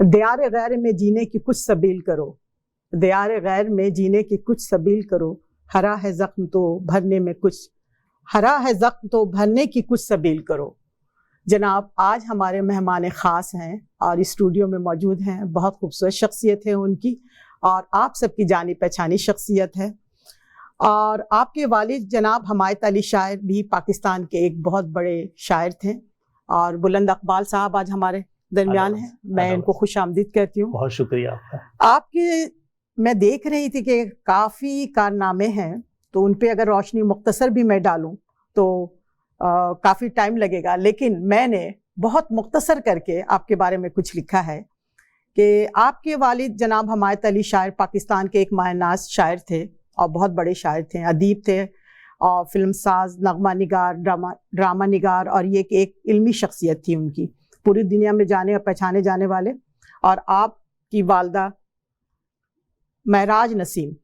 दियार गैर में जीने की कुछ सबील करो, दियार गैर में जीने की कुछ सबील करो, हरा है जख्म तो भरने में कुछ, हरा है जख्म तो भरने की कुछ सबील करो। जनाब आज हमारे मेहमान ख़ास हैं और इस स्टूडियो में मौजूद हैं, बहुत खूबसूरत शख्सियत है उनकी और आप सबकी जानी पहचानी शख्सियत है। और आपके वालिद जनाब हमायत अली शायर भी पाकिस्तान के एक बहुत बड़े शायर थे और बुलंद अकबाल साहब आज हमारे दरमियान हैं, मैं इनको खुश आमदीद कहती हूँ। बहुत शुक्रिया आपका। आपके मैं देख रही थी कि काफ़ी कारनामे हैं, तो उन पे अगर रोशनी मुख्तसर भी मैं डालूं तो काफ़ी टाइम लगेगा, लेकिन मैंने बहुत मुख्तसर करके आपके बारे में कुछ लिखा है कि आपके वालिद जनाब हमायत अली शायर पाकिस्तान के एक मायनाज शायर थे और बहुत बड़े शायर थे, अदीब थे और फिल्म साज, नगमा निगार, ड्रामा निगार, और ये एक इल्मी शख्सियत थी उनकी, पूरी दुनिया में जाने और पहचाने जाने वाले। और आपकी वालदा महराज नसीम,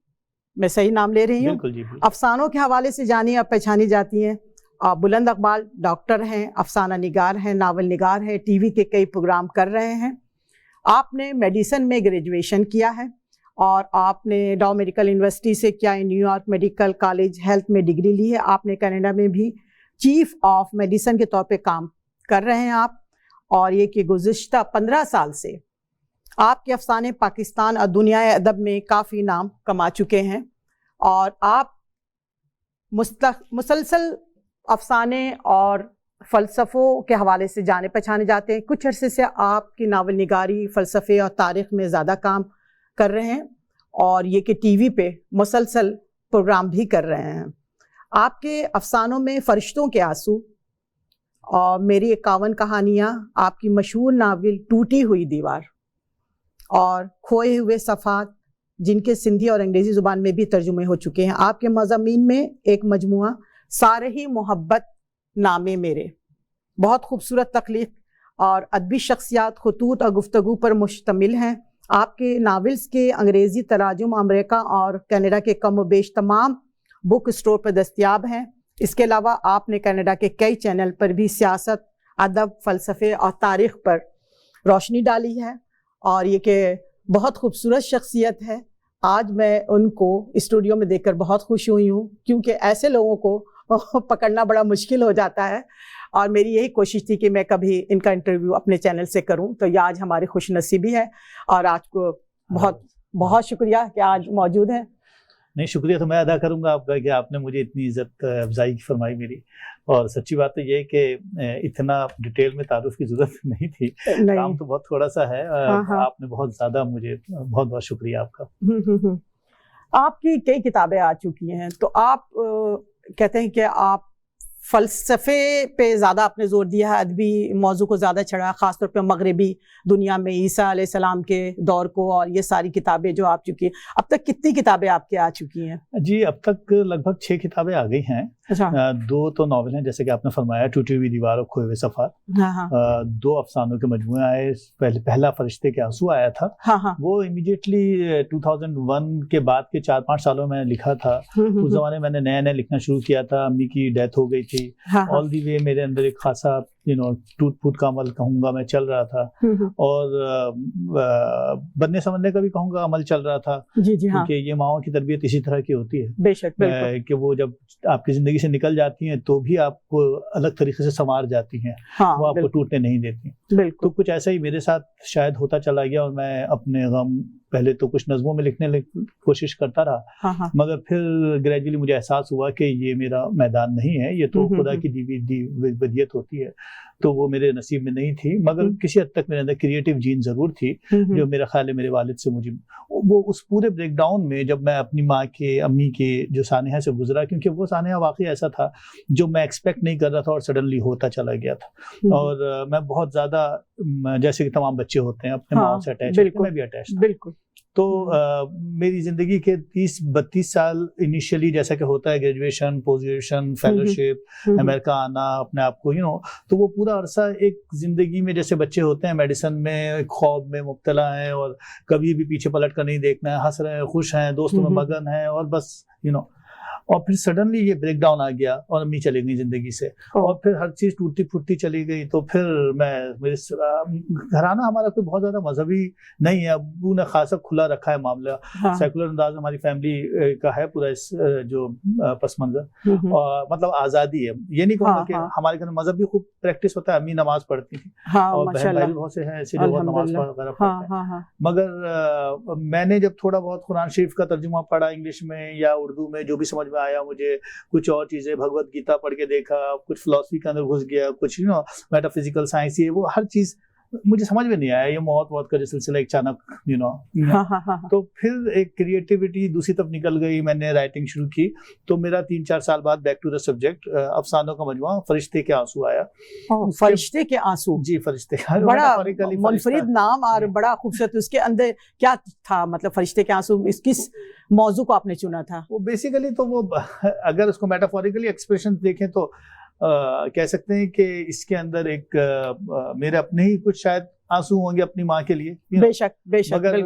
मैं सही नाम ले रही हूँ, अफसानों के हवाले से जानी और पहचानी जाती हैं। बुलंद अकबाल डॉक्टर हैं, अफसाना निगार हैं, नावल निगार हैं, टीवी के कई प्रोग्राम कर रहे हैं। आपने मेडिसिन में ग्रेजुएशन किया है और आपने डॉ मेडिकल यूनिवर्सिटी से किया है, न्यूयॉर्क मेडिकल कॉलेज हेल्थ में डिग्री ली है। आपने कनाडा में भी चीफ ऑफ मेडिसिन के तौर पे काम कर रहे हैं आप, और ये कि गुज़िश्ता 15 साल से आपके अफसाने पाकिस्तान और दुनिया अदब में काफ़ी नाम कमा चुके हैं और आप मुसलसल अफसाने और फ़लसफ़ों के हवाले से जाने पहचाने जाते हैं। कुछ अरसे से आपकी नावल निगारी, फ़लसफ़े और तारीख़ में ज़्यादा काम कर रहे हैं और ये कि टीवी पे मुसलसल प्रोग्राम भी कर रहे हैं। आपके अफसानों में फ़रिश्तों के आंसू और मेरी 51 कहानियाँ, आपकी मशहूर नावल टूटी हुई दीवार और खोए हुए सफ़ात, जिनके सिंधी और अंग्रेज़ी ज़ुबान में भी तर्जुमे हो चुके हैं। आपके मज़ामीन में एक मजमुआ सारे ही मोहब्बत नामे मेरे, बहुत खूबसूरत तख्लीक़ और अदबी शख्सियात, खुतूत और गुफ्तगू पर मुश्तमिल हैं। आपके नावल्स के अंग्रेज़ी तराजुम अमेरिका और कनाडा के कम व बेश तमाम बुक स्टोर पर दस्तयाब हैं। इसके अलावा आपने कनाडा के कई चैनल पर भी सियासत, अदब, फ़लसफ़े और तारीख़ पर रोशनी डाली है और ये कि बहुत खूबसूरत शख्सियत है। आज मैं उनको स्टूडियो में देखकर बहुत खुश हुई हूँ, क्योंकि ऐसे लोगों को पकड़ना बड़ा मुश्किल हो जाता है और मेरी यही कोशिश थी कि मैं कभी इनका इंटरव्यू अपने चैनल से करूं, तो ये आज हमारी खुशनसीबी है और आज को बहुत बहुत शुक्रिया कि आज मौजूद हैं। नहीं, शुक्रिया तो मैं अदा करूंगा आपका कि आपने मुझे इतनी इज्जत अफजाई फरमाई मेरी, और सच्ची बात तो ये है कि इतना डिटेल में तारुफ की जरूरत नहीं थी, काम तो बहुत थोड़ा सा है। आपने बहुत ज़्यादा मुझे बहुत बहुत शुक्रिया आपका। आपकी कई किताबें आ चुकी हैं, तो आप कहते हैं कि आप फ़लसफ़े पे ज़्यादा आपने ज़ोर दिया है, अदबी मौजू को ज़्यादा चढ़ा, ख़ासतौर पे मगरबी दुनिया में ईसा अलैहिस्सलाम के दौर को, और ये सारी किताबें जो आ चुकी हैं। अब तक कितनी किताबें आपके आ चुकी हैं? जी, अब तक लगभग 6 किताबें आ गई हैं। अच्छा। 2 तो नावल हैं, जैसे कि आपने फरमाया, टूटी हुई दीवार और खोए हुए सफ़ात। 2 अफसानों के मजमूए आए। पहला फरिश्ते के आंसू आया था। वो इमीडिएटली 2001 के बाद के 4-5 सालों में लिखा था। उस जमाने मैंने नया नया लिखना शुरू किया था, अम्मी की डेथ हो गई थी। ऑल दी वे मेरे अंदर एक खासा टूट फूट का अमल कहूँगा मैं चल रहा था, और बनने समझने का भी कहूँगा अमल चल रहा था। जी, क्योंकि ये माओ की तरबियत इसी तरह की होती है, बेशक, कि वो जब आपकी जिंदगी से निकल जाती हैं तो भी आपको अलग तरीके से संवार जाती हैं। वो आपको टूटने नहीं देती। तो कुछ ऐसा ही मेरे साथ शायद होता चला गया और मैं अपने गम पहले तो कुछ नज़मों में लिखने की कोशिश करता रहा, मगर फिर ग्रेजुअली मुझे एहसास हुआ कि ये मेरा मैदान नहीं है, ये तो खुदा की दी वदियत होती है, तो वो मेरे नसीब में नहीं थी। मगर किसी हद तक मेरे अंदर क्रिएटिव जीन जरूर थी, जो मेरा ख्याल है मेरे वालिद से मुझे वो उस पूरे ब्रेकडाउन में, जब मैं अपनी माँ के, अम्मी के जो सानेहा से गुजरा, क्योंकि वो सानेहा वाकई ऐसा था जो मैं एक्सपेक्ट नहीं कर रहा था और सडनली होता चला गया था। और मैं बहुत ज़्यादा, जैसे कि तमाम बच्चे होते हैं अपने माँ से अटैच, मैं भी अटैच था। बिल्कुल। तो मेरी ज़िंदगी के 30-32 साल इनिशियली, जैसा कि होता है, graduation, post graduation, fellowship, America आना, अपने आप को तो वो पूरा अरसा एक ज़िंदगी में, जैसे बच्चे होते हैं मेडिसिन में ख्वाब में मुब्तला हैं और कभी भी पीछे पलट कर नहीं देखना है, हंस रहे हैं, खुश हैं, दोस्तों में मगन हैं, और बस और फिर सडनली ये ब्रेक डाउन आ गया और अम्मी चली गई जिंदगी से, और फिर हर चीज टूटती फूटती चली गई। तो फिर मेरे घराना हमारा कोई बहुत ज्यादा मजहबी नहीं है, अब्बू ने खासा खुला रखा है मामला, सेकुलर अंदाज हमारी फैमिली का है पूरा इस जो पस मंजर, और मतलब आजादी है। ये नहीं कहूँगा कि हमारे घर में मजहब भी खूब प्रैक्टिस होता है, अम्मी नमाज पढ़ती थी और बहन भाई भी बहुत से हैं ऐसे जो नमाज वगैरह पढ़ते हैं। मगर मैंने जब थोड़ा बहुत कुरान शरीफ का तर्जुमा पढ़ा इंग्लिश में या उर्दू में, जो भी समझ में आया मुझे, कुछ और चीजें भगवत गीता पढ़ के देखा, कुछ फिलॉसफी के अंदर घुस गया, कुछ मेटाफिजिकल साइंस, ये वो हर चीज मुझे समझ में नहीं आया। ये मौत का जो सिलसिला अचानक तो फिर एक क्रिएटिविटी दूसरी तरफ निकल गई, मैंने राइटिंग शुरू की। तो मेरा 3-4 साल बाद बैक टू द सब्जेक्ट अफसानों का मजमुआ फरिश्ते के आंसू आया। फरिश्ते के आंसू, जी फरिश्ते, बड़ा मुनफरिद नाम और बड़ा खूबसूरत। उसके अंदर क्या था, मतलब फरिश्ते के आंसू किस मौजू को आपने चुना था? वो बेसिकली तो वो अगर उसको मेटाफोरिकली एक्सप्रेशन देखें तो कह सकते हैं कि इसके अंदर एक मेरे अपने ही कुछ शायद आंसू होंगे अपनी माँ के लिए, बेशक बेशक, मगर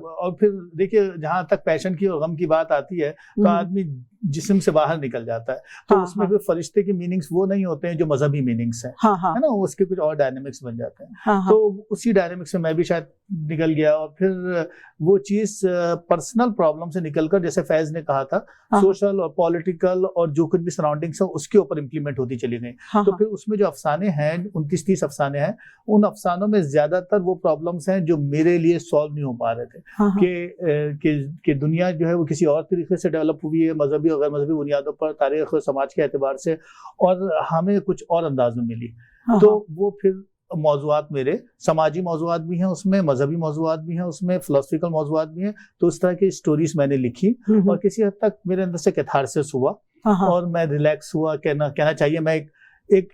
और फिर देखिए जहां तक पैशन की और गम की बात आती है तो आदमी जिस्म से बाहर निकल जाता है। तो उसमें फिर फरिश्ते के मीनिंग्स वो नहीं होते हैं जो मजहबी मीनिंग्स हैं, है ना, उसके कुछ और डायनेमिक्स बन जाते हैं। तो उसी डायनेमिक्स में मैं भी शायद निकल गया, और फिर वो चीज पर्सनल प्रॉब्लम से निकलकर, जैसे फैज ने कहा था, सोशल और पॉलिटिकल और जो कुछ भी सराउंडिंग्स है उसके ऊपर इम्प्लीमेंट होती चली गई। तो फिर उसमें जो अफसाने हैं, 29-30 अफसाने हैं, उन अफसानों में ज्यादातर वो प्रॉब्लम्स हैं जो मेरे लिए सॉल्व नहीं हो पा रहे थे, कि दुनिया जो है वो किसी और तरीके से डेवलप हुई है, मजहबी और गैर मजहबी बुनियादों पर, तारीख और समाज के एतबार से, और हमें कुछ और अंदाज में मिली। तो वो फिर मौज़ूआत मेरे समाजी मौज़ूआत भी हैं उसमें, मजहबी मौज़ूआत भी हैं उसमें, फिलोसफिकल मौज़ूआत भी हैं। तो इस तरह की स्टोरीज मैंने लिखी और किसी हद तक मेरे अंदर से कैथारसिस हुआ और मैं रिलैक्स हुआ, कहना चाहिए मैं एक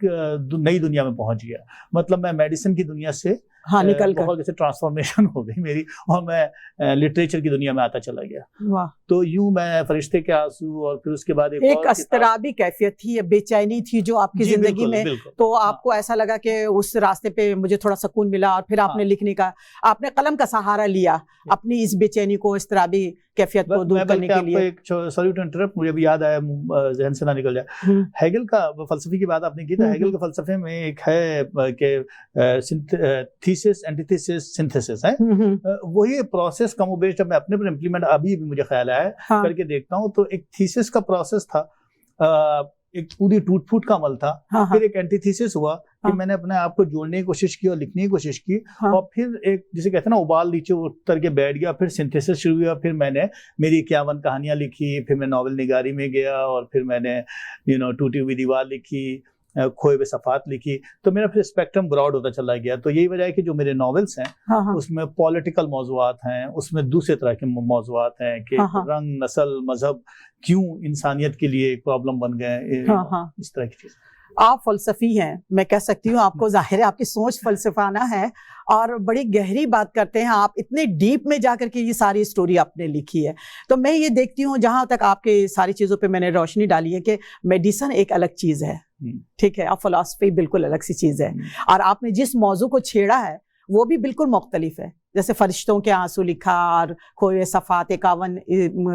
नई दुनिया में पहुंच गया। मतलब मैं मेडिसिन की दुनिया से निकल कर बहुत जैसे ट्रांसफॉर्मेशन हो गई मेरी, और मैं लिटरेचर की दुनिया में आता चला गया। वाह। तो यूं मैं फरिश्ते के आंसू, और फिर उसके बाद एक अस्तराबी कैफियत थी, बेचैनी थी जो आपकी जिंदगी में, तो आपको ऐसा लगा कि उस रास्ते पे मुझे थोड़ा सुकून मिला, और फिर आपने लिखने का, आपने कलम का सहारा लिया अपनी इस बेचैनी को, इस्तराबी कैफियत को दूर करने के लिए। सॉरी टू इंटरप्ट, मुझे अभी याद आया, जहन से ना निकल जाए, हेगल का फलसफे की बात आपने की था। हेगल के फलसफे में एक है कि थीसिस, एंटीथेसिस, सिंथेसिस है। वही प्रोसेस कमोबेश जब मैं अपने पर इम्प्लीमेंट अभी भी मुझे ख्याल आया करके देखता हूँ, तो एक थीसिस का प्रोसेस था, एक पूरी टूट फूट का अमल था। फिर एक एंटीथेसिस हुआ कि मैंने अपने आप को जोड़ने की कोशिश की और लिखने की कोशिश की, और फिर एक जिसे कहते हैं ना उबाल नीचे उतर के बैठ गया, फिर सिंथेसिस शुरू हुआ। फिर मैंने मेरी 51 कहानियां लिखी, फिर मैं नॉवल निगारी में गया, और फिर मैंने टूटी हुई दीवार लिखी, खोए हुए सफात लिखी। तो मेरा फिर स्पेक्ट्रम ब्रॉड होता चला गया। तो यही वजह है कि जो मेरे नॉवेल्स हैं उसमें पॉलिटिकल मौज़ूआत हैं, उसमें दूसरे तरह के मौज़ूआत हैं कि रंग, नस्ल, मजहब क्यों इंसानियत के लिए एक प्रॉब्लम बन गए, इस तरह की चीज। आप फलसफी हैं, मैं कह सकती हूँ, आपको जाहिर है आपकी सोच फलसफाना है और बड़ी गहरी बात करते हैं आप, इतने डीप में जाकर के ये सारी स्टोरी आपने लिखी है। तो मैं ये देखती हूँ, जहाँ तक आपके सारी चीज़ों पे मैंने रोशनी डाली है, कि मेडिसिन एक अलग चीज़ है, ठीक है, और फिलॉसफी बिल्कुल अलग सी चीज़ है, और आपने जिस मौजू को छेड़ा है वो भी बिल्कुल मुख्तलिफ है। जैसे फरिश्तों के आंसू लिखा, और खोए सफात, 51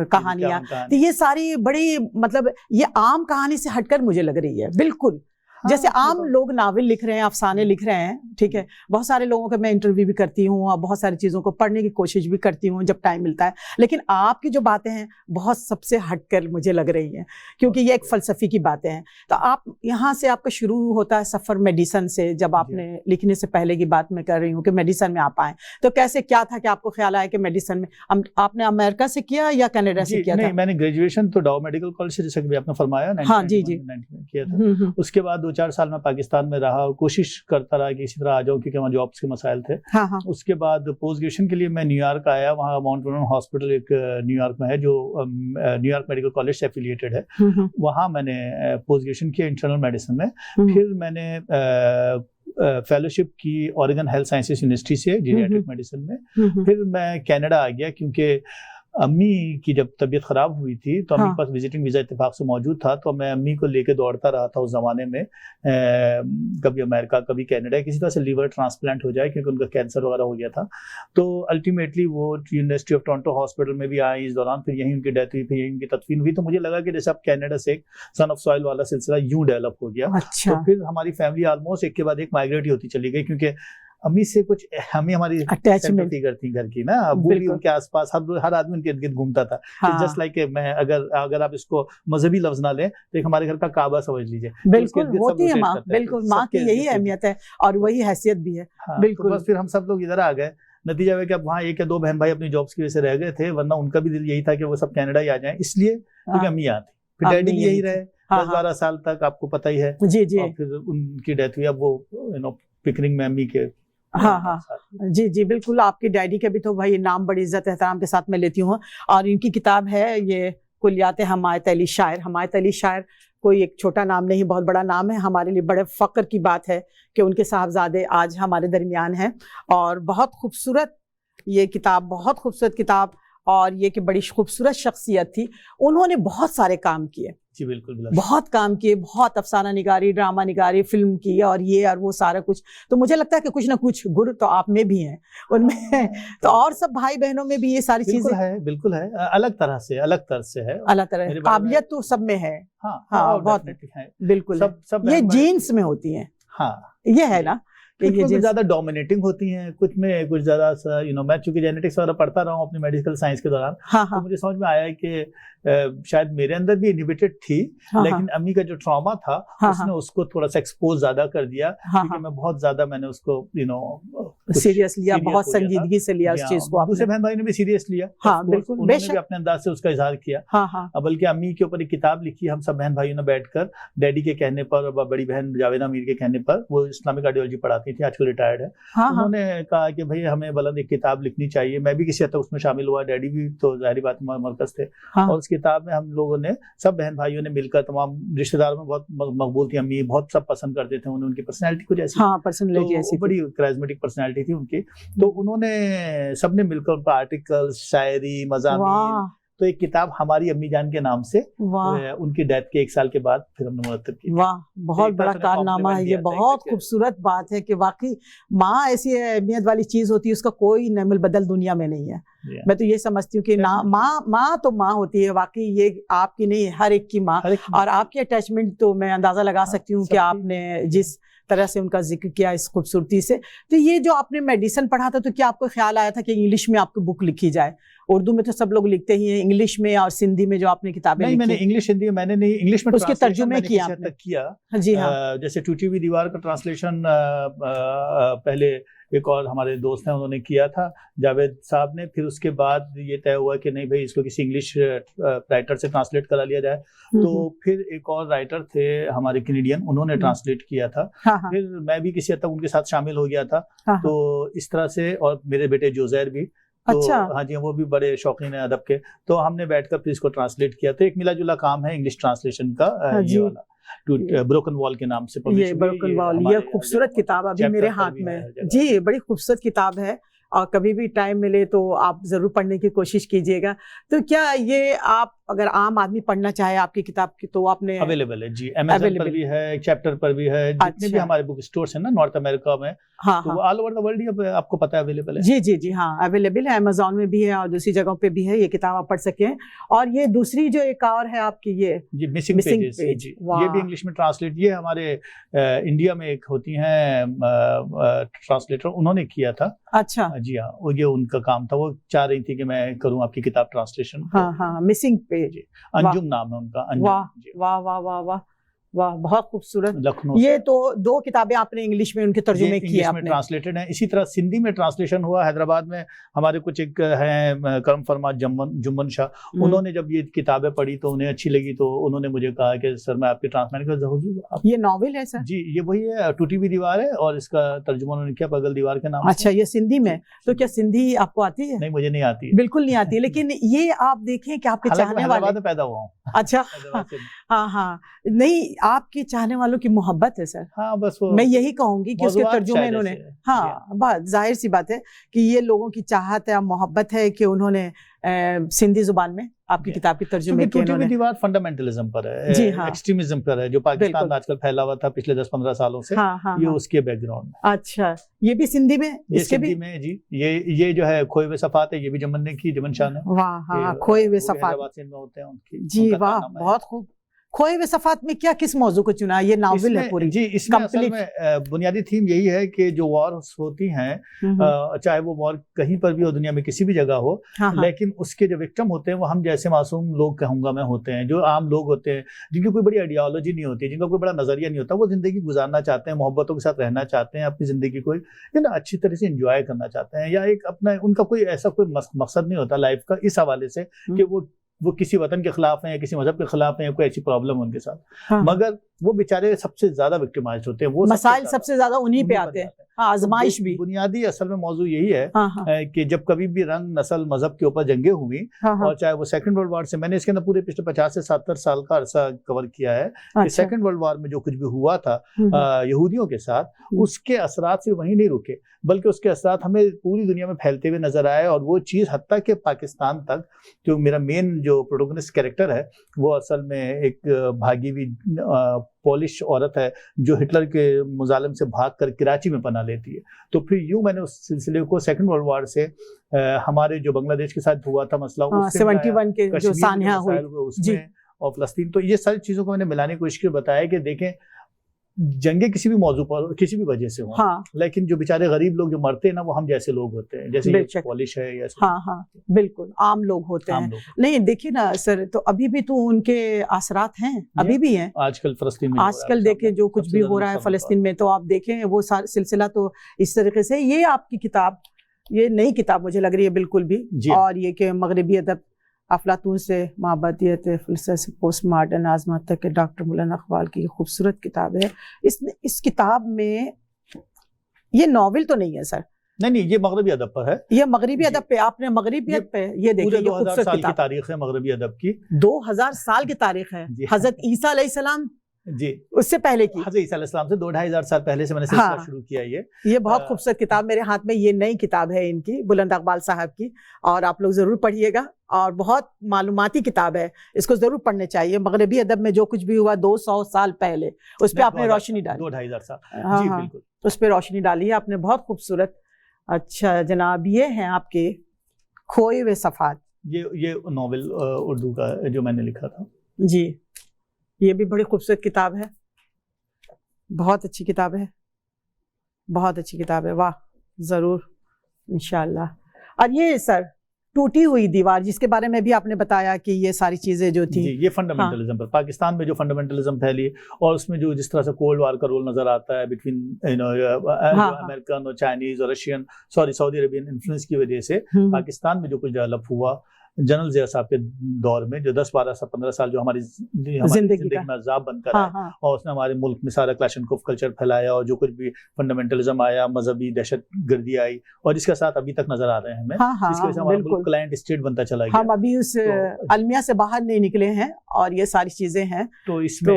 कहानियां, तो ये सारी बड़ी, मतलब ये आम कहानी से हटकर मुझे लग रही है बिल्कुल। जैसे आम लोग नावल लिख रहे हैं, अफसाने लिख रहे हैं, ठीक है, बहुत सारे लोगों का मैं इंटरव्यू भी करती हूँ और बहुत सारी चीज़ों को पढ़ने की कोशिश भी करती हूँ जब टाइम मिलता है, लेकिन आपकी जो बातें हैं बहुत सबसे हटकर मुझे लग रही हैं, क्योंकि ये एक फ़लसफ़ी की बातें हैं। तो आप यहाँ से आपका शुरू होता है सफ़र मेडिसन से। जब आपने लिखने से पहले की बात मैं कर रही हूँ कि मेडिसन में आप आए, तो कैसे, क्या था कि आपको ख्याल आया कि मेडिसन में आपने अमेरिका से किया या कनाडा से किया? नहीं, मैंने ग्रेजुएशन तो डाउ मेडिकल कॉलेज से, जैसे कि आपने फरमाया, हाँ जी जी, किया था। उसके बाद 2-4 साल में पाकिस्तान में रहा और कोशिश करता रहा कि इसी तरह आ जाऊं, क्योंकि वहाँ जॉब्स के मसाइल थे। उसके बाद पोस्ट ग्रेजुएशन के लिए मैं न्यूयॉर्क आया। वहाँ माउंट वर्नन हॉस्पिटल एक न्यूयॉर्क में है जो न्यूयॉर्क मेडिकल कॉलेज से एफिलिएटेड है। वहाँ मैंने पोस्ट ग्रेजुएशन किया इंटरनल मेडिसिन में। फिर मैंने फेलोशिप की ऑरेगन हेल्थ साइंसेज यूनिवर्सिटी से जीरियाट्रिक मेडिसिन में। फिर मैं कनाडा आ गया, क्योंकि अम्मी की जब तबीयत खराब हुई थी तो अम्मी हाँ। के पास विजिटिंग वीजा इत्तेफाक से मौजूद था, तो मैं अम्मी को लेके दौड़ता रहा था उस जमाने में, कभी अमेरिका कभी कनाडा, किसी तरह से लीवर ट्रांसप्लांट हो जाए, क्योंकि उनका कैंसर वगैरह हो गया था। तो अल्टीमेटली वो यूनिवर्सिटी ऑफ टोरंटो हॉस्पिटल में भी आई इस दौरान, फिर यहीं उनकी डेथ हुई, फिर यहीं उनकी तदफीन हुई। तो मुझे लगा कि जैसे अब कनाडा से एक सन ऑफ सॉइल वाला सिलसिला यूं डेवलप हो गया। अच्छा। तो फिर हमारी फैमिली ऑलमोस्ट एक के बाद एक माइग्रेट ही होती चली गई, क्योंकि अम्मी से कुछ हमें हमारी अटैचमेंट करती घर की ना, वो भी उनके आसपास हर आदमी उनके इर्द गिर्द घूमता था। जस्ट लाइक मैं अगर आप इसको मजहबी लफ्ज ना लें तो एक हमारे घर का काबा समझ लीजिए। बिल्कुल होती है माँ, बिल्कुल माँ की यही अहमियत है और वही हैसियत भी है। बिल्कुल। बस फिर हम सब लोग इधर आ गए। नतीजा है कि अब वहाँ एक या दो बहन भाई अपनी जॉब्स की वजह से रह गए थे, वरना उनका भी दिल यही था कि वो सब कनाडा ही आ जाएं, इसलिए क्योंकि अम्मी यहाँ थी। फिर डैडी भी यही रहे 10-12 साल तक, आपको पता ही है। जी जी। और फिर उनकी डेथ हुई। अब वो पिकनिक में अम्मी के हाँ, जी जी बिल्कुल। आपके डैडी के भी तो भाई नाम बड़ी इज्जत एहतराम के साथ मैं लेती हूँ, और इनकी किताब है ये कुलियात हमायत अली शायर। हमायत अली शायर कोई एक छोटा नाम नहीं, बहुत बड़ा नाम है। हमारे लिए बड़े फ़ख्र की बात है कि उनके साहबजादे आज हमारे दरमियान हैं, और बहुत खूबसूरत ये किताब, बहुत खूबसूरत किताब, और ये कि बड़ी खूबसूरत शख्सियत थी। उन्होंने बहुत सारे काम किए। जी बिल्कुल, बहुत काम किए, बहुत अफसाना निगारी, ड्रामा निगारी, फिल्म की, और ये और वो सारा कुछ। तो मुझे लगता है कि कुछ ना कुछ गुण तो आप में भी हैं उनमें। तो और सब भाई बहनों में भी ये सारी चीजें है। बिल्कुल है, अलग तरह से है, अलग तरह काबिलियत तो सब में है। हाँ बहुत है, बिल्कुल सब ये जीन्स में होती है। हाँ ये है ना, कुछ ज्यादा डोमिनेटिंग होती हैं, कुछ में कुछ ज्यादा मैं चूंकि जेनेटिक्स वगैरह पढ़ता रहा हूँ अपनी मेडिकल साइंस के दौरान। तो मुझे समझ में आया है कि शायद मेरे अंदर भी इनहिबिटेड थी, लेकिन अम्मी का जो ट्रॉमा था उसने उसको थोड़ा सा एक्सपोज ज्यादा कर दिया, क्योंकि मैं बहुत ज्यादा मैंने उसको सीरियस लिया, बहुत संजीदगी से लिया उस चीज को। दूसरे बहन भाई ने भी सीरियस लिया, बिल्कुल, उन्होंने भी अपने अंदाज से उसका इजहार किया। बल्कि अम्मी के ऊपर एक किताब लिखी हम सब बहन भाइयों ने बैठकर, डैडी के कहने पर, बड़ी बहन जावेदा मीर के कहने पर, वो इस्लामिक आइडियोलॉजी पढ़ाती थी, आजकल रिटायर्ड है। उन्होंने कहा कि भाई हमें बुलंद एक किताब लिखनी चाहिए। मैं भी किसी हद तक उसमें शामिल हुआ, डैडी भी तो जाहिर बात मरकज थे। और उस किताब में हम लोगों ने, सब बहन भाइयों ने मिलकर, तमाम रिश्तेदारों में बहुत मकबूल थी अम्मी, बहुत सब पसंद करते थे उन्हें, उनकी पर्सनैलिटी कुछ ऐसी, पर्सनैलिटी ऐसी, बड़ी कैरिस्मेटिक पर्सनैलिटी थी उनकी। तो उन्होंने सबने मिलकर उनका आर्टिकल, शायरी, मज़ामीन, तो एक किताब हमारी अम्मी जान के नाम से उनकी डेथ के 1 साल के बाद फिर हमने मुरत्तब की। वाह, बहुत बड़ा कारनामा है ये। बहुत खूबसूरत बात है कि वाकई माँ ऐसी अहमियत वाली चीज होती है, उसका कोई नमल बदल दुनिया में नहीं है। मैं तो ये समझती हूँ कि माँ तो माँ होती है वाकई, ये आपकी नहीं, हर एक की माँ। और आपकी अटैचमेंट तो मैं अंदाजा लगा सकती हूँ कि आपने जिस तरह से उनका जिक्र किया इस खूबसूरती से। तो ये जो आपने मेडिसिन पढ़ा था, तो क्या आपको ख्याल आया था कि इंग्लिश में आपकी बुक लिखी जाए? उर्दू में तो सब लोग लिखते ही हैं, इंग्लिश में और सिंधी में जो आपने किताबें लिखी? मैंने इंग्लिश, हिंदी मैंने नहीं, इंग्लिश में उसके तर्जुमे किया तक किया। जी हाँ। जैसे टूटी हुई दीवार का ट्रांसलेशन पहले एक और हमारे दोस्त हैं उन्होंने किया था, जावेद साहब ने। फिर उसके बाद ये तय हुआ कि नहीं भाई इसको किसी इंग्लिश राइटर से ट्रांसलेट करा लिया जाए। तो फिर एक और राइटर थे हमारे कैनेडियन, उन्होंने ट्रांसलेट किया था। फिर मैं भी किसी हद तक उनके साथ शामिल हो गया था। तो इस तरह से, और मेरे बेटे जोजैर भी, तो अच्छा। हाँ जी, वो भी बड़े शौकीन है अदब के। तो हमने बैठकर फिर इसको ट्रांसलेट किया। तो एक मिला जुला काम है इंग्लिश ट्रांसलेशन का, ये वाला ब्रोकन वॉल के नाम से। ये ब्रोकन वॉल, ये खूबसूरत किताब अभी मेरे हाथ में। जी, बड़ी खूबसूरत किताब है, और कभी भी टाइम मिले तो आप जरूर पढ़ने की कोशिश कीजिएगा। तो क्या ये आप अगर आम आदमी पढ़ना चाहे आपकी किताब की, तो आपने अवेलेबल है जी, अमेज़न पर भी है, चैप्टर पर भी है, जितने भी हमारे बुक स्टोर्स हैं ना नॉर्थ अमेरिका में, तो वो ऑल ओवर द वर्ल्ड ही आपको पता है अवेलेबल है। जी जी जी हाँ, अवेलेबल है, अमेज़न में भी है और दूसरी जगहों पे भी है। ये किताब आप पढ़ सकें। और ये दूसरी जो एक और है आपकी, ये जी मिसिंग पेजेस, ये भी इंग्लिश में ट्रांसलेट, ये हमारे इंडिया में एक होती हैं ट्रांसलेटर, उन्होंने किया था। अच्छा जी हाँ, वो ये उनका काम था, वो चाह रही थी कि मैं करूँ आपकी किताब ट्रांसलेशन। हाँ, मिसिंग पेज, अंजुम नाम है उनका। वाह वाह वाह वाह वाह, बहुत खूबसूरत। लखनऊ ये तो 2 किताबें आपने इंग्लिश में उनके तर्जुमे किए, आपने ट्रांसलेटेड हैं। इसी तरह सिंधी में ट्रांसलेशन हुआ। हैदराबाद में हमारे कुछ एक हैं करम फरमा जुम्मन शाह, उन्होंने जब ये किताबें पढ़ी तो उन्हें अच्छी लगी, तो उन्होंने मुझे कहा कि सर मैं आपके ट्रांसलेट। ये नॉवेल है सर? जी, ये वही है, टूटी हुई दीवार है, और इसका तर्जुमा उन्होंने किया बगल दीवार के नाम। अच्छा, ये सिंधी में। तो क्या सिंधी आपको आती है? नहीं, मुझे नहीं आती, बिल्कुल नहीं आती। लेकिन ये आप देखें कि आपके चाहने वाले, पैदा हुआ हूँ। अच्छा, हाँ, नहीं, आपके चाहने वालों की मोहब्बत है सर। हाँ, बस वो मैं यही कहूंगी कि उसके तर्जुमे इन्होंने, हाँ, बात जाहिर सी बात है कि ये लोगों की चाहत है, मोहब्बत है कि उन्होंने सिंधी जुबान में आपकी किताब की तर्जुमे किए उन्होंने। दीवार फंडामेंटलिज्म पर है, जी हाँ, एक्सट्रीमिज्म पर है, जो पाकिस्तान में आजकल फैला हुआ था पिछले 10-15 सालों से। ये उसके बैकग्राउंड। अच्छा, ये भी सिंधी में? ये सिंधी में जी। ये जो है खोए हुए सफात है, ये भी जमन ने की, जमन शाह ने। वाह, खोए हुए सफात में होते हैं उनकी। जी वाह, बहुत खूब। खोए हुए सफात में क्या, किस मौजू को चुना? ये नावल है पूरी जी। इसमें असल में बुनियादी थीम यही है कि जो वॉर होती हैं, चाहे वो वॉर कहीं पर भी हो, दुनिया में किसी भी जगह हो, लेकिन उसके जो विक्टिम होते हैं वो हम जैसे मासूम लोग कहूंगा मैं होते हैं, जो आम लोग होते हैं, जिनकी कोई बड़ी आइडियोलॉजी नहीं होती, जिनका कोई बड़ा नजरिया नहीं होता। वो जिंदगी गुजारना चाहते हैं, मोहब्बतों के साथ रहना चाहते हैं, अपनी जिंदगी को अच्छी तरह से एंजॉय करना चाहते हैं, या एक अपना उनका कोई ऐसा कोई मकसद नहीं होता लाइफ का, इस हवाले से कि वो किसी वतन के खिलाफ हैं या किसी मजहब के खिलाफ हैं या कोई ऐसी प्रॉब्लम उनके साथ। मगर वो बेचारे सबसे ज्यादा विक्टिमाइज होते हैं, वो मसाइल सबसे ज्यादा उन्हीं पे आते हैं। आजमाइश भी बुनियादी असल में मौजू यही है कि जब कभी भी रंग, नस्ल, मजहब के ऊपर जंगें हुई, और चाहे वो सेकंड वर्ल्ड वॉर से, मैंने इसके अंदर पूरे पिछले 50 से 70 साल का अरसा कवर किया है कि सेकंड वर्ल्ड वॉर में जो कुछ भी हुआ था यहूदियों के साथ, उसके असरात सिर्फ वहीं नहीं रुके, बल्कि उसके असरात हमें पूरी दुनिया में फैलते हुए नजर आए। और वो चीज हत्ता के पाकिस्तान तक, जो मेरा मेन जो प्रोटोगनिस्ट कैरेक्टर है, वो असल में एक भागी हुई पोलिश औरत है जो हिटलर के मुजालिम से भागकर कराची में पनाह लेती है। तो फिर यूं मैंने उस सिलसिले को सेकंड वर्ल्ड वॉर से हमारे जो बांग्लादेश के साथ हुआ था मसला, 71 के जो सानिया हुई उसमें, और फलस्तीन, तो ये सारी चीजों को मैंने मिलाने की कोशिश की, बताया कि देखें जंगे किसी भी मौजू पर किसी भी वजह से हो, लेकिन जो बेचारे गरीब लोग जो मरते हैं ना, वो हम जैसे लोग होते हैं, जैसे पॉलिश है या बिल्कुल आम लोग होते हैं। नहीं देखिए ना सर, तो अभी भी तो उनके असरात हैं, अभी भी हैं। आजकल फलस्तीन में, आजकल देखें जो कुछ भी हो रहा है फलस्तीन में, तो आप देखें वो सिलसिला तो इस तरीके से। ये आपकी किताब, ये नई किताब मुझे लग रही है बिल्कुल भी, और ये कि मगरबी अदब अफलातून से माबदियत फ़लसफ़े पोस्ट मॉडर्न आज़मत तक के डॉक्टर मौलाना इकबाल की खूबसूरत किताब है। इस किताब में ये नॉवेल तो नहीं है सर? नहीं, ये मगरबी अदब पर है। ये मगरबी अदब पे, आपने मगरबियत पे ये देखिए, 2000 साल की तारीख है मगरबी अदब की, 2000 साल की तारीख है। हजरत ईसा अलैहिस्सलाम जी, उससे पहले की, हज़रत ईसा अलैहिस्सलाम से 2-2.5 साल पहले से मैंने सिलसिला शुरू किया। ये बहुत खूबसूरत किताब मेरे हाथ में, ये नई किताब है इनकी, बुलंद इकबाल साहब की, और आप लोग जरूर पढ़िएगा, और बहुत मालूमाती किताब है, इसको जरूर पढ़ने चाहिए। मगरबी अदब में जो कुछ भी हुआ 200 साल पहले, उस पर आपने रोशनी डाली। 2-2.5 साल, जी बिल्कुल, उस पर रोशनी डाली है आपने, बहुत खूबसूरत। अच्छा जनाब, ये हैं आपके खोए हुए सफात, ये नॉवेल उर्दू का जो मैंने लिखा था जी। ये भी बड़ी खूबसूरत किताब है, बहुत अच्छी किताब है, बहुत अच्छी किताब है, वाह, जरूर इंशाल्लाह। और ये सर टूटी हुई दीवार, जिसके बारे में भी आपने बताया कि ये सारी चीजें जो थी, ये फंडामेंटलिज्म पर, पाकिस्तान में जो फंडामेंटलिज्म फैली, और उसमें जो जिस तरह से कोल्ड वार का रोल नजर आता है बिटवीन अमेरिकन और चाइनीज और रशियन, सऊदी अरेबियन इन्फ्लुएंस की वजह से पाकिस्तान में जो कुछ डेवलप हुआ जनरल ज़िया साहब के दौर में, जो 10, 12, 15 साल जो हमारी जिंदगी में अज़ाब बनकर आया, और उसने हमारे मुल्क में सारा क्लाशनकोफ कल्चर फैलाया, और जो कुछ भी फंडामेंटलिज्म आया, मजहबी दहशतगर्दी आई, और जिसके साथ अभी तक नजर आ रहे हैं हमें, जिसकी वजह से हमारा मुल्क क्लाइंट स्टेट बनता चला गया। हम अभी उस अलमिया से बाहर नहीं निकले हैं, और ये सारी चीजें हैं। तो इसमें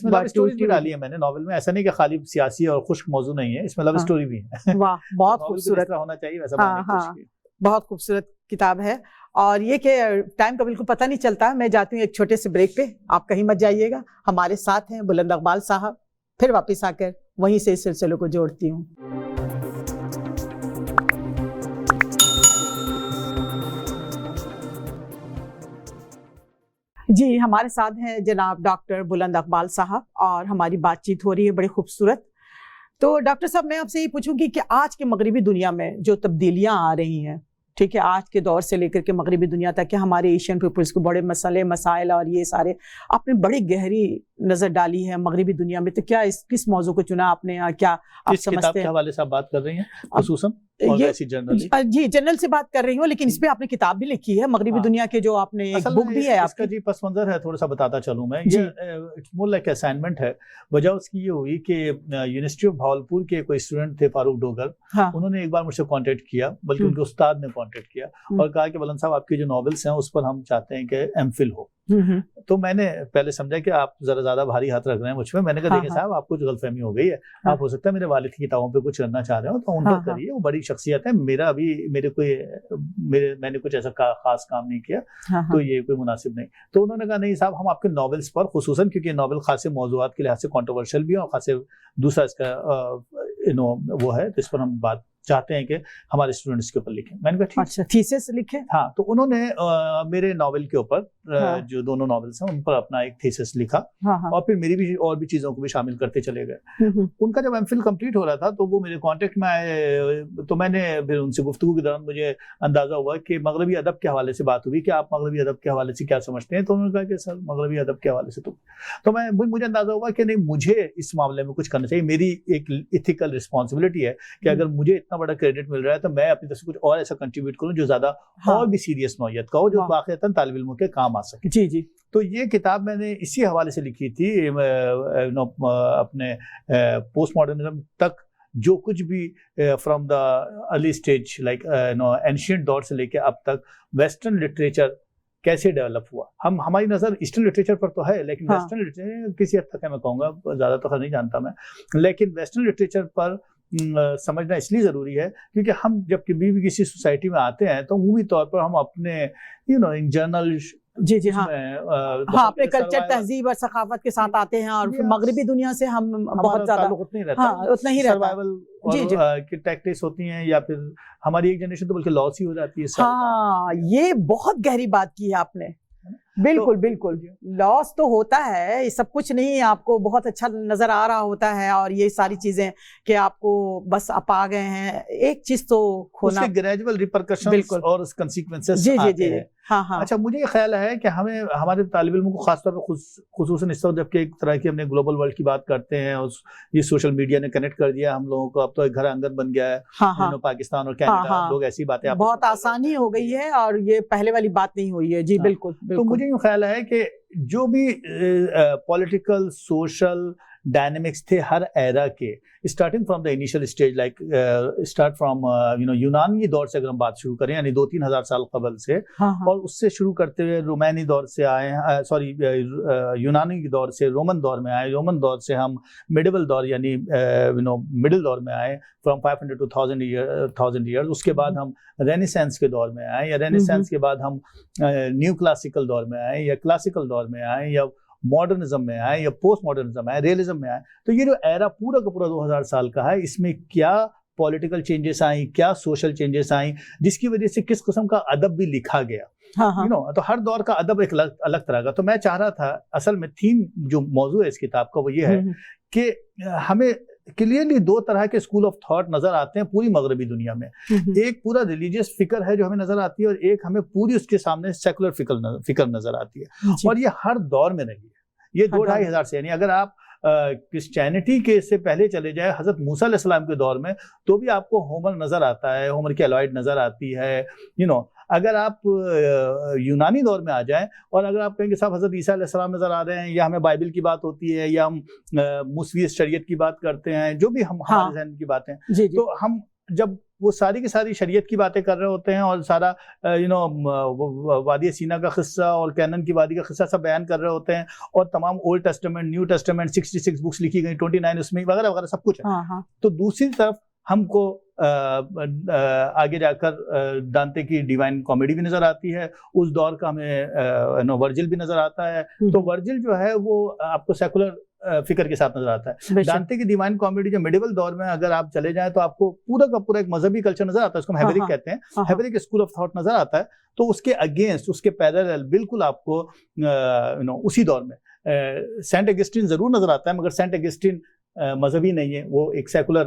लव स्टोरी भी डाली है मैंने नॉवेल में, ऐसा नहीं कि खाली सियासी और खुश्क मौजू नहीं है, इसमें लव स्टोरी भी है। वाह, बहुत खूबसूरत होना चाहिए वैसा, बहुत खूबसूरत किताब है। और ये कि टाइम का बिल्कुल पता नहीं चलता। मैं जाती हूँ एक छोटे से ब्रेक पे, आप कहीं मत जाइएगा, हमारे साथ हैं बुलंद इकबाल साहब, फिर वापस आकर वहीं से इस सिलसिले को जोड़ती हूँ। जी, हमारे साथ हैं जनाब डॉक्टर बुलंद इकबाल साहब, और हमारी बातचीत हो रही है बड़ी खूबसूरत। तो डॉक्टर साहब, मैं आपसे ये पूछूंगी कि आज के मगरबी दुनिया में जो तब्दीलियां आ रही हैं, ठीक है, आज के दौर से लेकर के मगरबी दुनिया तक के हमारे एशियन पीपल्स को बड़े मसले मसाइल और ये सारे आपने बड़ी गहरी नजर डाली है मगरबी दुनिया में, तो क्या किस मौजू को चुना आपने, क्या आप समझते हैं? हवाले से आप बात कर रही हैं खुसूसन? जी, जनरल से बात कर रही हूँ, लेकिन इस पे आपने किताब भी लिखी है मगरबी दुनिया के, जो आपने एक बुक भी है आपका। जी, पस मंजर है, थोड़ा सा बताता चलूँ मैं। ये इट्स मोर लाइक असाइनमेंट है। वजह उसकी ये हुई कि यूनिवर्सिटी ऑफ भावलपुर के कोई स्टूडेंट थे फारूक डोगर, उन्होंने एक बार मुझसे कांटेक्ट किया, बल्कि उनके उस्ताद ने कांटेक्ट किया और कहा कि बुलंद साहब, आपके जो नॉवेल्स हैं उस पर हम चाहते हैं कि एमफिल हो। तो मैंने पहले समझा कि आप जरा ज्यादा भारी हाथ रख रहे हैं मुझ पे। मैंने कहा देखिए साहब, आपको गलतफहमी हो गई है, आप हो सकता है मेरे वालिद की किताबों पे कुछ करना चाह रहे हो तो उन पर करिए, वो बड़ी शख्सियत है, मेरा अभी मैंने कुछ ऐसा खास काम नहीं किया, तो ये कोई मुनासिब नहीं। तो उन्होंने कहा नहीं साहब, हम आपके नॉवेल्स पर, खुसूसन क्योंकि नॉवेल खासे मौजूआत के लिहाज से कॉन्ट्रोवर्शियल भी है और खासे दूसरा इसका वो है, तो इस पर हम बात चाहते हैं कि हमारे स्टूडेंट्स के ऊपर लिखें। मैंने कहा ठीक। अच्छा, थीसिस लिखे? हाँ, तो उन्होंने मेरे नॉवेल के ऊपर जो दोनों नॉवेल्स हैं उन पर अपना एक थीसिस लिखा। और फिर मेरी भी और भी चीजों को भी शामिल करते चले गए। उनका जब एमफिल कंप्लीट हो रहा था तो वो मेरे कांटेक्ट में आए, तो मैंने फिर उनसे गुफ्तगू के दौरान मुझे अंदाजा हुआ कि मगरबी अदब के हवाले से बात हुई कि आप मगरबी अदब के हवाले से क्या समझते हैं। तो उन्होंने कहा कि सर मगरबी अदब के हवाले से तो मुझे अंदाजा हुआ कि नहीं, मुझे इस मामले में कुछ करना चाहिए। मेरी एक इथिकल रिस्पॉन्सिबिलिटी है कि अगर मुझे इतना बड़ा क्रेडिट मिल रहा है तो मैं अपनी तरफ से कुछ और ऐसा कंट्रीब्यूट करूं जो ज्यादा और भी सीरियस नौयत का हो, जो वाकईतन तालिब इल्मों के काम आ सके। जी जी। तो ये किताब मैंने इसी हवाले से लिखी थी, अपने पोस्ट मॉडर्निज्म तक जो कुछ भी from the early stage like ancient दौर से लेके अब तक वेस्टर्न लिटरेचर कैसे डेवलप हुआ। हमारी नजर ईस्टर्न लिटरेचर पर तो है, लेकिन वेस्टर्न लिटरेचर किसी हद तक है, मैं कहूँगा ज्यादा तो नहीं जानता मैं, लेकिन वेस्टर्न लिटरेचर पर समझना इसलिए जरूरी है क्योंकि हम जब कभी भी किसी सोसाइटी में आते हैं तो उमूमी तौर पर हम अपने इन जनरल जी जी हाँ अपने कल्चर, तहजीब और सखावत के साथ आते हैं, और फिर मगरिबी दुनिया से हम बहुत ज्यादा उतना ही रहता है, उतना ही रहता है। सर्वाइवल की टैक्टिक्स होती हैं, या फिर हमारी एक जनरेशन तो बल्कि लॉस ही हो जाती है। हाँ, ये बहुत गहरी बात की है आपने। बिल्कुल बिल्कुल, लॉस तो होता है, ये सब कुछ नहीं आपको बहुत अच्छा नजर आ रहा होता है, और ये सारी चीजें कि आपको बस आप आ गए हैं, एक चीज तो खोना, ग्रेजुअल रिपरकशंस और कंसीक्वेंसेस जी जी जी। हाँ हाँ। अच्छा, मुझे ये ख्याल है कि हमें हमारे तालिब इल्मों को खासतौर पर खुसूसन इस वक्त जबकि एक तरह की हमने ग्लोबल वर्ल्ड की बात करते हैं और ये सोशल मीडिया ने कनेक्ट कर दिया हम लोगों को, अब तो एक घर आंगन बन गया है। हाँ, पाकिस्तान और कनाडा, लोग ऐसी बातें बहुत आसानी हो गई है, और ये पहले वाली बात नहीं हुई है। जी बिल्कुल। तो मुझे यूँ ख्याल है कि जो भी पॉलिटिकल सोशल डायनेमिक्स थे हर एरा के, starting from the initial stage like start from यूनानी दौर से अगर हम बात शुरू करें, यानी 2-3 हज़ार साल कबल से, और उससे शुरू करते हुए रोमानी दौर से आए, यूनानी दौर से रोमन दौर में आए, रोमन दौर से हम मिडिवल दौर यानी मिडिल दौर में आए, फ्रॉम 500 to 1000 ईयर्स। उसके बाद हम रेनेसेंस के दौर में आए, या रेनेसेंस के बाद हम न्यू क्लासिकल दौर में आए, या क्लासिकल दौर में आए, या मॉडर्निज्म में आए, या पोस्ट मॉडर्निज्म में आए, रियलिज्म में आए। तो ये जो एरा पूरा का पूरा 2000 साल का है, इसमें क्या पॉलिटिकल चेंजेस आई, क्या सोशल चेंजेस आई, जिसकी वजह से किस किस्म का अदब भी लिखा गया। तो हर दौर का अदब एक अलग तरह का। तो मैं चाह रहा था, असल में थीम जो मौजू है इस किताब का वो ये है कि हमें क्लियरली 2 तरह के स्कूल ऑफ थॉट नजर आते हैं पूरी मगरबी दुनिया में। एक पूरा रिलीजियस फिक्र है जो हमें नजर आती है, और एक हमें पूरी उसके सामने सेकुलर फिक्र नजर आती है, और ये हर दौर में रही है। ये 2-2.5 हज़ार से, यानी अगर आप क्रिश्चियनिटी के से पहले चले जाए हजरत मूसा अलैहिस्सलाम के दौर में, तो भी आपको होमर नजर आता है, होमर की एलॉयड नजर आती है। अगर आप यूनानी दौर में आ जाएं, और अगर आप कहेंगे साहब हजरत ईसा अलैहिस्सलाम नजर आ रहे हैं, या हमें बाइबल की बात होती है, या हम मूसवी शरीयत की बात करते हैं, जो भी हम हमारे ज़हन की बातें, तो हम जब वो सारी की सारी शरीयत की बातें कर रहे होते हैं, और सारा वादी सीना का किस्सा और कैनन की वादी का किस्सा सब बयान कर रहे होते हैं, और तमाम old testament, new testament, 66 books लिखी गई, 29 उसमें वगैरह वगैरह सब कुछ है। तो दूसरी तरफ हमको आगे जाकर दांते की डिवाइन कॉमेडी भी नजर आती है, उस दौर का हमें वर्जिल भी नजर आता है। तो वर्जिल जो है वो आपको सेकुलर फिक्र के साथ नजर आता है। दांते की डिवाइन कॉमेडी जो मिडिवल दौर में अगर आप चले जाएं तो आपको पूरा का पूरा एक मजहबी कल्चर नजर आता है, उसको हम हेबरिक कहते हैं, हेबरिक स्कूल ऑफ थॉट नजर आता है। तो उसके अगेंस्ट, उसके पैरेलल बिल्कुल आपको उसी दौर में सेंट अगस्टिन जरूर नजर आता है, मगर सेंट अगस्टिन मजहबी नहीं है, वो एक सेकुलर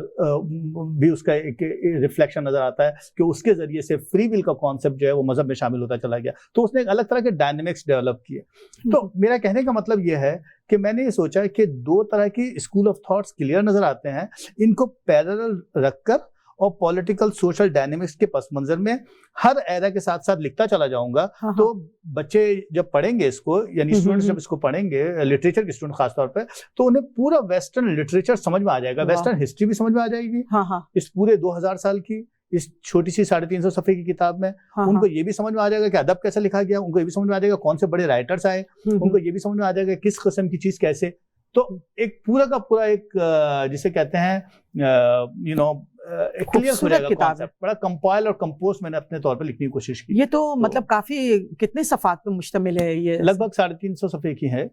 भी उसका एक रिफ्लेक्शन नजर आता है कि उसके जरिए से फ्री विल का कॉन्सेप्ट जो है वो मजहब में शामिल होता चला गया। तो उसने एक अलग तरह के डायनेमिक्स डेवलप किए। तो मेरा कहने का मतलब ये है कि मैंने ये सोचा कि 2 तरह की स्कूल ऑफ थॉट्स क्लियर नजर आते हैं, इनको पैरेलल रखकर और पॉलिटिकल सोशल डायनेमिक्स के पस मंजर में हर एरा के साथ साथ लिखता चला जाऊंगा। तो बच्चे जब पढ़ेंगे इसको, यानी स्टूडेंट्स जब इसको पढ़ेंगे, लिटरेचर के स्टूडेंट खासतौर पे, तो उन्हें पूरा वेस्टर्न लिटरेचर समझ में आ जाएगा, वेस्टर्न हिस्ट्री भी समझ में आ जाएगी इस पूरे 2000 साल की, इस छोटी सी 350 सफ़े की किताब में उनको ये भी समझ में आ जाएगा कि अदब कैसे लिखा गया, उनको ये भी समझ में आ जाएगा कौन से बड़े राइटर्स आए, उनको ये भी समझ में आ जाएगा किस किस्म की चीज कैसे। तो एक पूरा का पूरा एक जिसे कहते हैं खूबसूरत किताब है, बड़ा कंपाइल और कंपोज मैंने अपने तौर पे लिखने की कोशिश की। ये तो मतलब काफी कितने सफ़ात पे मुश्तमिल है ये? लगभग 350 सफ़े की है।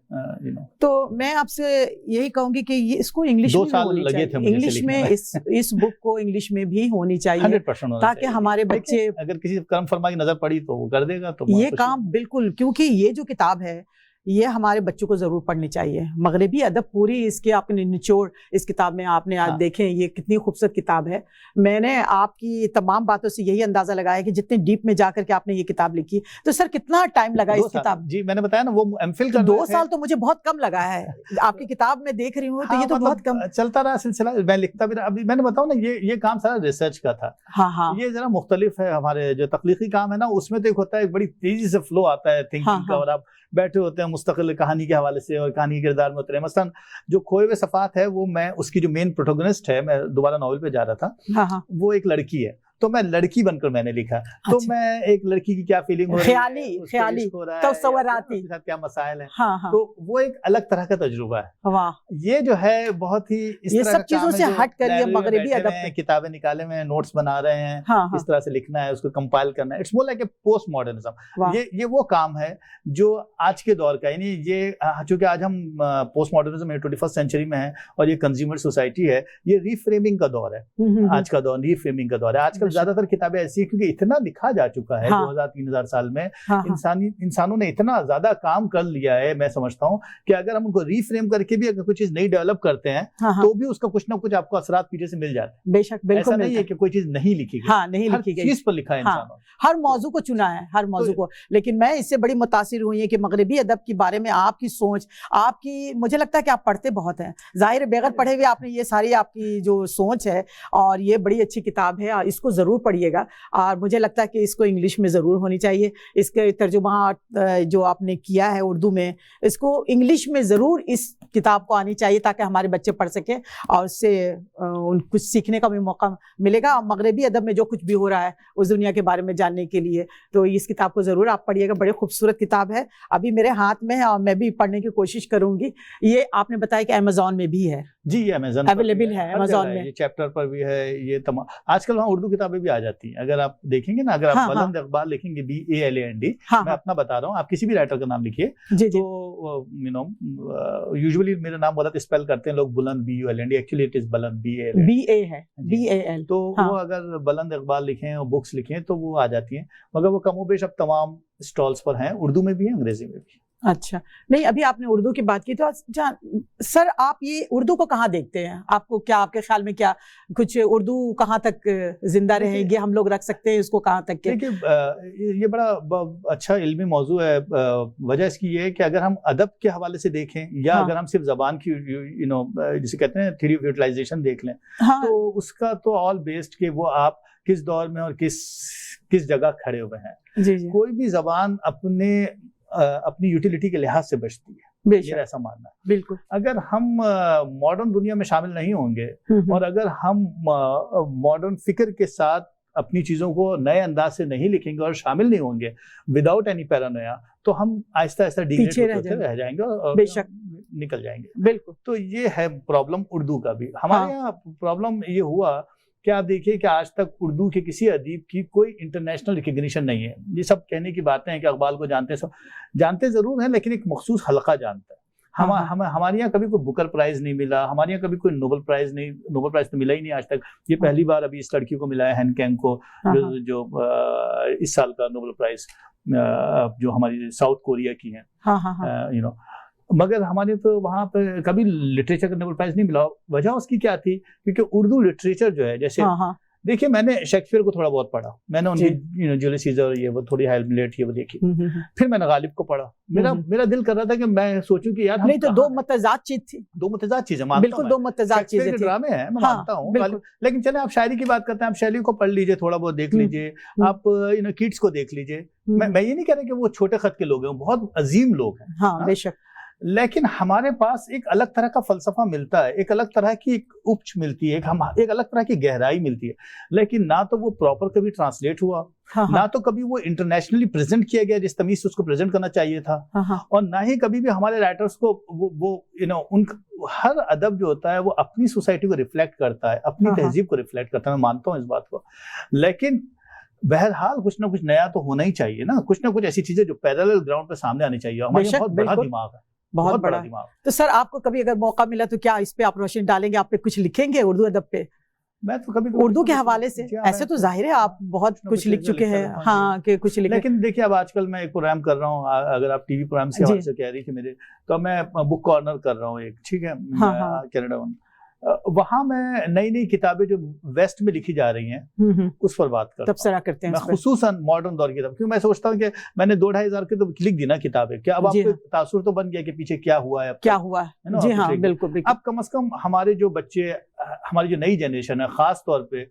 तो मैं आपसे यही कहूंगी कि ये इसको इंग्लिश में 2 साल लगे थे मुझे इंग्लिश में इस बुक को इंग्लिश में भी होनी चाहिए 100% ताकि हमारे बच्चे, अगर किसी कर्म फरमा की नजर पड़ी तो वो कर देगा तो ये काम बिल्कुल, क्योंकि ये जो किताब है ये हमारे बच्चों को जरूर पढ़नी चाहिए। मगरबी अदब पूरी इसके आपने निचोड़ इस किताब में आपने आज देखें, ये कितनी खूबसूरत किताब है। मैंने आपकी तमाम बातों से यही अंदाजा लगाया कि जितने डीप में जाकर के आपने ये किताब लिखी, तो सर कितना टाइम लगा इस किताब? जी मैंने बताया ना, वो एमफिल का 2 साल तो मुझे बहुत कम लगा है। आपकी किताब में देख रही हूँ तो ये तो बहुत कम चलता रहा सिलसिला। मैं लिखता भी रहा। अभी मैंने बताऊँ ना, ये काम सारा रिसर्च का था। हाँ, ये जरा मुख्तलिफ है। हमारे जो तख्लीकी काम है ना, उसमें तो एक होता है, एक बड़ी तेजी से फ्लो आता है थिंकिंग का, और आप बैठे होते हैं मुस्तकिल कहानी के हवाले से और कहानी के किरदार में उतरे। मसलन जो खोए हुए सफ़ात है, वो मैं उसकी जो मेन प्रोटोगनिस्ट है, मैं दोबारा नॉवल पे जा रहा था, वो एक लड़की है, तो मैं लड़की बनकर मैंने लिखा। तो मैं एक लड़की की क्या फीलिंग हो रही है, ख्याली तस्व्वुराती साथ क्या मसाइल हैं, तो वो एक अलग तरह का तजुर्बा है। वाह, ये जो है बहुत ही ये सब चीजों से हट कर ये मगरिबी अदब में किताबें निकाले में नोट्स बना रहे हैं, किस तरह से लिखना है, उसको कंपाइल करना है। It's more like a post modernism. ये वो काम है जो आज के दौर का, यानी ये चूंकि आज हम पोस्ट मॉडर्निज्म में 21st सेंचुरी में है और ये कंज्यूमर सोसाइटी है, ये रीफ्रेमिंग का दौर है। आज का दौर रीफ्रेमिंग का दौर है। आजकल ज्यादातर किताबें ऐसी है क्योंकि इतना लिखा जा चुका है 2000-3000 साल में, इंसानों ने इतना ज्यादा काम कर लिया है, मैं समझता हूँ कि अगर हम उनको रीफ्रेम करके भी अगर कुछ चीज नई डेवलप करते हैं तो भी उसका कुछ ना कुछ आपको असरात पीछे से मिल जाते हैं। बेशक, बिल्कुल ऐसा नहीं है कि कोई चीज नहीं लिखी गई, नहीं लिखी गई, चीज पर लिखा है इंसानों ने, हर मौजू को चुना है, हर मौजू को। लेकिन मैं इससे बड़ी मुतासिर हुई है कि मगरिबी अदब के बारे में आपकी सोच, आपकी, मुझे लगता है कि आप पढ़ते बहुत हैं, जाहिर बगैर पढ़े हुए आपने ये सारी आपकी जो सोच है, और ये बड़ी अच्छी किताब है, इसको जरूर पढ़िएगा। और मुझे लगता है कि इसको इंग्लिश में ज़रूर होनी चाहिए। इसके तर्जुमा जो आपने किया है उर्दू में, इसको इंग्लिश में ज़रूर इस किताब को आनी चाहिए ताकि हमारे बच्चे पढ़ सकें और उससे उन कुछ सीखने का भी मौका मिलेगा। और मगरबी अदब में जो कुछ भी हो रहा है उस दुनिया के बारे में जानने के लिए, तो इस किताब को ज़रूर आप पढ़िएगा। बड़ी खूबसूरत किताब है, अभी मेरे हाथ में है और मैं भी पढ़ने की कोशिश करूँगी। ये आपने बताया कि अमेज़ॉन में भी है? जी, ये अमेज़न अवेलेबल है, अमेज़ॉन में, ये चैप्टर पर भी है। ये तमाम आजकल वहाँ उर्दू किताबें भी आ जाती हैं, अगर आप देखेंगे ना, अगर आप बुलंद इकबाल लिखेंगे BALAND, मैं अपना बता रहा हूँ, आप किसी भी राइटर का नाम लिखिए तो यूजुअली मेरा नाम बहुत स्पेल करते हैं लोग बुलंद BULND, एक्चुअली इट इज बुलंद BA है, BAL। तो वो अगर बुलंद इकबाल लिखें और बुक्स लिखें तो वो आ जाती हैं, मगर वो कमोबेश अब तमाम स्टॉल्स पर हैं, उर्दू में भी है, अंग्रेजी में भी। अच्छा, नहीं अभी आपने उर्दू की बात की, तो अच्छा सर आप ये उर्दू को कहाँ देखते हैं? आपको क्या, आपके ख्याल में क्या कुछ उर्दू कहाँ तक जिंदा रहेगी, हम लोग रख सकते हैं इसको कहाँ तक के? देखिए ये बड़ा अच्छा इल्मी मौजू है। वजह इसकी ये है कि अगर हम अदब के हवाले से देखें या अगर हम सिर्फ जबान की जिसे कहते हैं थ्योरी ऑफ यूटिलाइजेशन देख लें, तो उसका तो ऑल बेस्ड कि वो आप किस दौर में और किस जगह खड़े हुए हैं। कोई भी जबान अपनी यूटिलिटी के लिहाज से बचती है, मेरा ऐसा मानना है। बिल्कुल, अगर हम मॉडर्न दुनिया में शामिल नहीं होंगे और अगर हम मॉडर्न फिक्र के साथ अपनी चीजों को नए अंदाज से नहीं लिखेंगे और शामिल नहीं होंगे विदाउट एनी पैरानोया, तो हम आहिस्ता आहिस्ता डिग्रेड होते रह जाएंगे और बेशक निकल जाएंगे। बिल्कुल, तो ये है प्रॉब्लम उर्दू का भी। हमारे यहाँ प्रॉब्लम ये हुआ कि आप देखिए कि आज तक उर्दू के किसी अदीब की कोई इंटरनेशनल रिकग्निशन नहीं है। ये सब कहने की बातें हैं कि इकबाल को जानते हैं, सब जानते जरूर हैं, लेकिन एक मखसूस हलका जानता है। हमारे यहाँ कभी कोई बुकर प्राइज नहीं मिला, हमारे यहाँ कभी कोई नोबेल प्राइज तो मिला ही नहीं आज तक। ये पहली बार अभी इस लड़की को मिला है, हैन कैंग को, जो इस साल का नोबेल प्राइज जो हमारी साउथ कोरिया की है। मगर हमारे तो वहाँ पे कभी लिटरेचर का नोबेल प्राइज नहीं मिला। वजह उसकी क्या थी? क्योंकि उर्दू लिटरेचर जो है, जैसे देखिए मैंने शेक्सपियर को थोड़ा बहुत पढ़ा, मैंने उनकी जूलियस सीजर ये वो थोड़ी हैमलेट ये वो देखी, फिर मैंने गालिब को पढ़ा। मेरा दिल कर रहा था कि मैं सोचूं कि यार नहीं तो दो मतजाद चीज थी, दो मतजाद चीजें, बिल्कुल दो मतजाद चीजें थी। ड्रामे हैं, मैं मानता हूँ, लेकिन चले आप शायरी की बात करते हैं, आप शैली को पढ़ लीजिए, थोड़ा बहुत देख लीजिए, आप कीट्स को देख लीजिए। मैं ये नहीं कह रहा कि वो छोटे खत के लोग हैं, बहुत अजीम लोग हैं। हाँ बेशक, लेकिन हमारे पास एक अलग तरह का फलसफा मिलता है, एक अलग तरह की एक उपज मिलती है, एक अलग तरह की गहराई मिलती है, लेकिन ना तो वो प्रॉपर कभी ट्रांसलेट हुआ, ना तो कभी वो इंटरनेशनली प्रेजेंट किया गया जिस तमीज से उसको प्रेजेंट करना चाहिए था, और ना ही कभी भी हमारे राइटर्स को वो उन हर अदब जो होता है वो अपनी सोसाइटी को रिफ्लेक्ट करता है, अपनी तहजीब को रिफ्लेक्ट करता है, मैं मानता हूँ इस बात को। लेकिन बहरहाल कुछ ना कुछ नया तो होना ही चाहिए ना, कुछ ना कुछ ऐसी चीजें जो पैरेलल ग्राउंड पे सामने आनी चाहिए। हमारे बहुत बड़ा दिमाग है, बहुत बड़ा दिमाग। तो सर आपको कभी अगर मौका मिला तो क्या इस पे आप रोशनी डालेंगे, आप पे कुछ लिखेंगे उर्दू अदब पे? मैं तो कभी उर्दू के हवाले से ऐसे तो जाहिर है आप बहुत कुछ लिख चुके हैं, हाँ कि कुछ लिखे। लेकिन देखिए अब आजकल मैं एक प्रोग्राम कर रहा हूँ, अगर आप टीवी प्रोग्राम के हवाले से कह रही थी मेरे, तो मैं बुक कॉर्नर कर रहा हूँ एक, ठीक है, कनाडा में। वहां मैं नई नई किताबें जो वेस्ट में लिखी जा रही हैं उस पर बात करते हैं, मैं खुसूसन मॉडर्न दौर की किताब, क्योंकि मैं सोचता हूँ कि मैंने 2-2,500 की तो लिख दी ना किताबें, क्या अब आपको तासुर तो बन गया कि पीछे क्या हुआ है, क्या हुआ है ना? जी हाँ, बिल्कुल। अब कम से कम हमारे जो बच्चे, हमारी जो नई जनरेशन है, खास तौर पे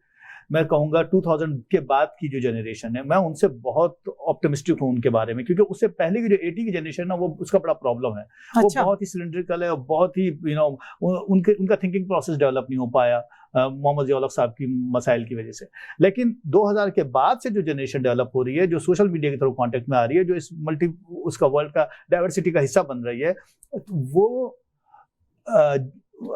मैं कहूंगा 2000 के बाद की जो जनरेशन है, मैं उनसे बहुत ऑप्टिमिस्टिक हूँ उनके बारे में, क्योंकि उससे पहले की जो 80 की जनरेशन है वो उसका बड़ा प्रॉब्लम है। वो बहुत ही सिलेंड्रिकल है और बहुत ही उनका थिंकिंग प्रोसेस डेवलप नहीं हो पाया मोहम्मद ज़िया-उल-हक साहब की मसाइल की वजह से। लेकिन 2000 के बाद से जो जनरेशन डेवलप हो रही है, जो सोशल मीडिया के थ्रू कॉन्टेक्ट में आ रही है, जो इस उसका वर्ल्ड का डाइवर्सिटी का हिस्सा बन रही है, वो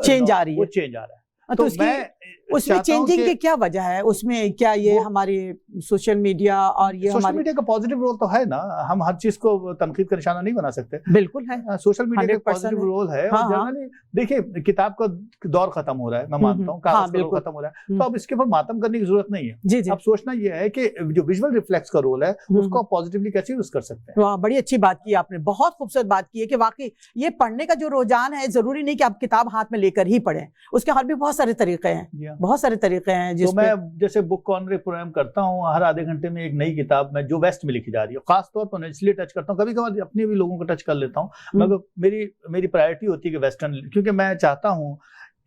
चेंज आ रही है, वो चेंज आ रहा है। तो उसमें चेंजिंग की क्या वजह है? उसमें क्या ये हमारी सोशल मीडिया और ये सोशल मीडिया का पॉजिटिव रोल तो है ना, हम हर चीज को तनकीद का निशाना नहीं बना सकते। बिल्कुल है, सोशल मीडिया का पॉजिटिव रोल है। और जनरली देखिए किताब का दौर खत्म हो रहा है, मैं मानता हूँ कागज का दौर खत्म हो रहा है, तो अब इसके ऊपर मातम करने की जरूरत नहीं है। अब सोचना यह है कि जो विजुअल रिफ्लेक्स का रोल है उसको पॉजिटिवली कैसे यूज कर सकते हैं। वाह, बड़ी अच्छी बात की आपने, बहुत खूबसूरत बात की है कि वाकई ये पढ़ने का जो रुझान है, जरूरी नहीं कि आप किताब हाथ में लेकर ही पढ़ें, उसके और भी बहुत सारे तरीके हैं, बहुत सारे तरीके हैं। तो मैं जैसे बुक कॉर्नर प्रोग्राम करता हूँ, हर आधे घंटे में एक नई किताब में जो वेस्ट में लिखी जा रही है, खास तौर पर इसलिए टच करता हूँ, कभी कभी अपने भी लोगों को टच कर लेता हूँ, मगर मेरी प्रायोरिटी होती है कि वेस्टर्न, क्योंकि मैं चाहता हूँ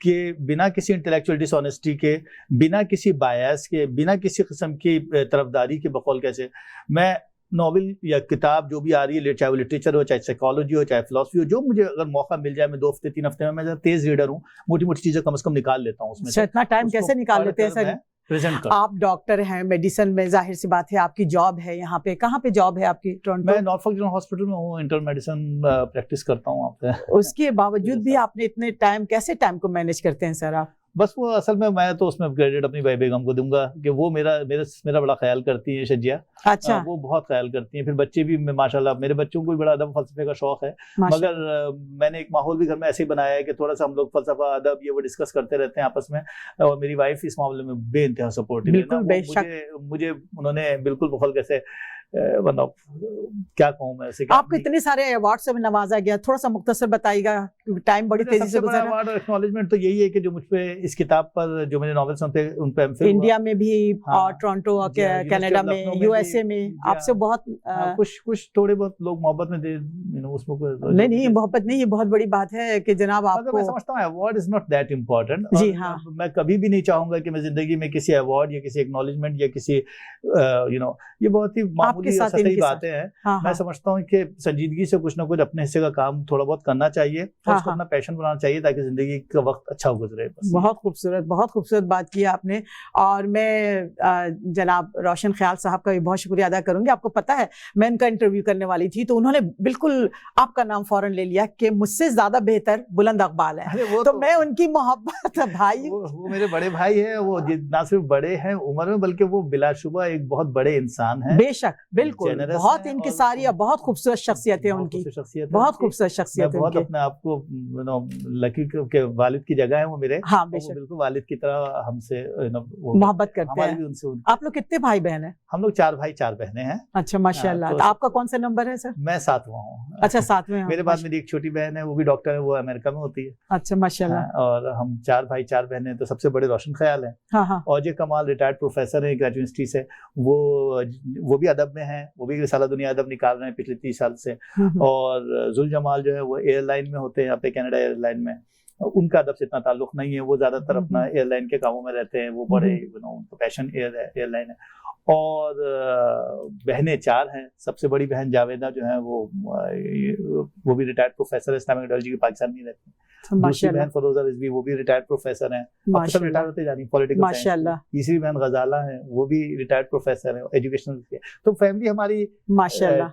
कि बिना किसी इंटेलेक्चुअल डिसऑनेस्टी के, बिना किसी बायस के, बिना किसी किस्म की तरफदारी के, बकौल कैसे मैं नॉवेल या किताब जो भी आ रही है, चाहे वो लिटरेचर हो, चाहे साइकोलॉजी हो, चाहे फिलॉसफी हो, जो मुझे अगर मौका मिल जाए, मैं 2 हफ्ते 3 हफ्ते में, मैं तेज रीडर हूँ, मोटी मोटी चीजें कम से कम निकाल लेता हूँ उसमें। इतना टाइम कैसे निकाल लेते हैं सर? आप डॉक्टर हैं, मेडिसिन में जाहिर सी बात है आपकी जॉब है, यहाँ पे कहाँ पे जॉब है आपकी? टोरंटो? मैं नॉर्फॉक जनरल हॉस्पिटल में हूँ, इंटरनल मेडिसिन प्रैक्टिस करता हूँ वहाँ पे। उसके बावजूद भी आपने इतने कैसे टाइम को मैनेज करते हैं सर आप? बस वो असल में मैं तो उसमें क्रेडिट अपनी भाई बेगम को दूंगा कि वो मेरा बड़ा ख्याल करती है, शजिया। अच्छा। वो बहुत ख्याल करती हैं। फिर बच्चे भी माशाल्लाह, मेरे बच्चों को भी बड़ा अदब फलसफे का शौक है, मगर मैंने एक माहौल भी घर में ऐसे ही बनाया है कि थोड़ा सा हम लोग फलसफा, अदब ये वो डिस्कस करते रहते हैं आपस में, और मेरी वाइफ इस मामले में बेइंतहा सपोर्टिव है। मुझे उन्होंने बिल्कुल बहुत कैसे मतलब क्या कहूँ मैं ऐसे, आपको इतने सारे अवार्ड से नवाजा गया, थोड़ा सा मुख्तसर बताइएगा, टाइम बड़ी तेजी से गुजरा। अवार्ड और एक्नॉलेजमेंट तो यही है कि जो मुझ पे इस किताब पर जो मेरे नॉवेल्स होते हैं उन पे एमफिल इंडिया में भी और टोरंटो और कनाडा में, यूएसए में आपसे बहुत कुछ थोड़े बहुत लोग मोहब्बत में दे, उसमें नहीं मोहब्बत नहीं, ये बहुत बड़ी बात है कि जनाब आपको। मैं समझता हूँ award is not that important. जी हाँ, मैं कभी भी नहीं चाहूंगा कि मैं जिंदगी में किसी अवार्ड या किसी एक्नॉलेजमेंट या किसी ये बहुत ही मामूली सतही बातें हैं। मैं समझता हूँ कि संजीदगी से कुछ ना कुछ अपने हिस्से का काम थोड़ा बहुत करना चाहिए, और उसको अपना पैशन बनाना चाहिए ताकि जिंदगी का वक्त अच्छा गुजरे। बहुत खूबसूरत बात की आपने, और मैं जनाब रोशन ख्याल साहब का भी बहुत शुक्रिया अदा करूंगी। आपको पता है मैं उनका इंटरव्यू करने वाली थी तो उन्होंने बिल्कुल आपका नाम फौरन ले लिया कि मुझसे ज्यादा बेहतर बुलंद इकबाल है। तो मैं उनकी मोहब्बत भाई, वो मेरे बड़े भाई है, वो ना सिर्फ बड़े हैं उम्र में बल्कि वो बिलाशुबा एक बहुत बड़े इंसान है। बेशक, बिल्कुल, बहुत इनकिसारी और बहुत खूबसूरत शख्सियत है उनकी, बहुत खूबसूरत शख्सियत है। बहुत अपने आप को लकी के वालिद की जगह है वो मेरे। हाँ, बेशक, बिल्कुल वालिद की तरह हमसे मोहब्बत करते हैं। आप लोग कितने भाई बहन हैं? हम लोग 4 भाई 4 बहनें हैं। अच्छा, माशाल्लाह। तो आपका कौन सा नंबर है सर? मैं 7वां हूँ। अच्छा, 7वें। मेरे बाद मेरी एक छोटी बहन है, वो भी डॉक्टर है, वो अमेरिका में होती है। अच्छा, माशाल्लाह। और हम 4 भाई 4 बहनें। तो सबसे बड़े रोशन ख्याल है, औजे कमाल रिटायर्ड प्रोफेसर है ग्रेजुएट यूनिवर्सिटी से, वो भी अदब में है, वो भी रिसाला दुनिया अदब निकाल रहे हैं पिछले 30 साल से। और जुल जमाल जो है वो एयरलाइन में होते हैं यहाँ पे, कनाडा एयरलाइन में, उनका अदब से इतना ताल्लुक नहीं है, वो ज्यादातर अपना एयरलाइन के कामों में रहते हैं, वो बड़े उनका पैशन एयरलाइन है। और बहनें 4 हैं। सबसे बड़ी बहन जावेदा जो है वो भी रिटायर्ड प्रोफेसर है इस्लामिक आइडियोलॉजी की, पाकिस्तान में रहती है। दूसरी बहन फरोजा रिजवी, वो भी रिटायर्ड प्रोफेसर हैं, सब रिटायर होते जा रही है पॉलिटिकल साइंस। तीसरी बहन गजाला है, वो भी रिटायर्ड प्रोफेसर है एजुकेशनल। तो फैमिली हमारी माशाल्लाह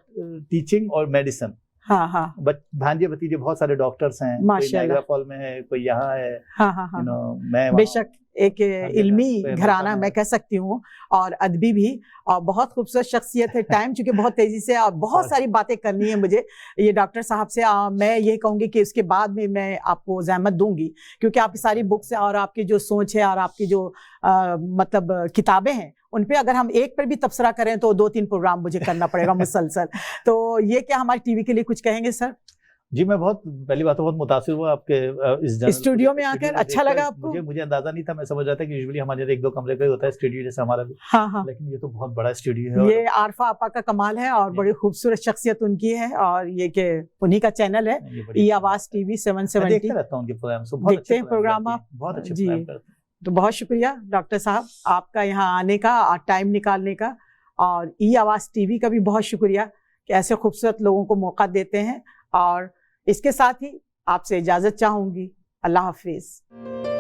टीचिंग और मेडिसिन। हाँ हाँ, भांजे भतीजे बहुत सारे डॉक्टर्स हैं, कोई नाइग्रा फॉल में है, कोई यहाँ है। हाँ हाँ हाँ, मैं बेशक एक इल्मी घराना मैं कह सकती हूँ, और अदबी भी, और बहुत खूबसूरत शख्सियत है। टाइम चूंकि बहुत तेजी से और बहुत सारी बातें करनी है मुझे ये डॉक्टर साहब से, मैं ये कहूँगी कि इसके बाद में मैं आपको ज़हमत दूंगी, क्योंकि आपकी सारी बुक्स और आपकी जो सोच है और आपकी जो मतलब किताबें हैं, उन पे अगर हम एक पर भी तबसरा करें तो 2-3 प्रोग्राम मुझे करना पड़ेगा मुसलसल। तो ये क्या हमारी टीवी के लिए कुछ कहेंगे सर? जी, मैं पहली बात तो बहुत मुतासिर हुआ आपके इस स्टूडियो में आकर। अच्छा लगा आपको? मुझे अंदाजा नहीं था, मैं समझ रहा था कि यूजुअली हमारे 1-2 कमरे का ही होता है स्टूडियो जैसे हमारा भी। हाँ हाँ, लेकिन ये तो बहुत बड़ा स्टूडियो है। ये आरफा आपा का कमाल है और बड़ी खूबसूरत शख्सियत उनकी है, और ये कि उन्हीं का चैनल है ई आवाज टीवी 770। देखते रहता हूँ उनके प्रोग्राम, देखते हैं प्रोग्राम आप? बहुत अच्छे प्रोग्राम करते हैं। तो बहुत शुक्रिया डॉक्टर साहब आपका यहाँ आने का और टाइम निकालने का, और ई आवाज़ टीवी का भी बहुत शुक्रिया कि ऐसे खूबसूरत लोगों को मौका देते हैं। और इसके साथ ही आपसे इजाज़त चाहूँगी। अल्लाह हाफिज़।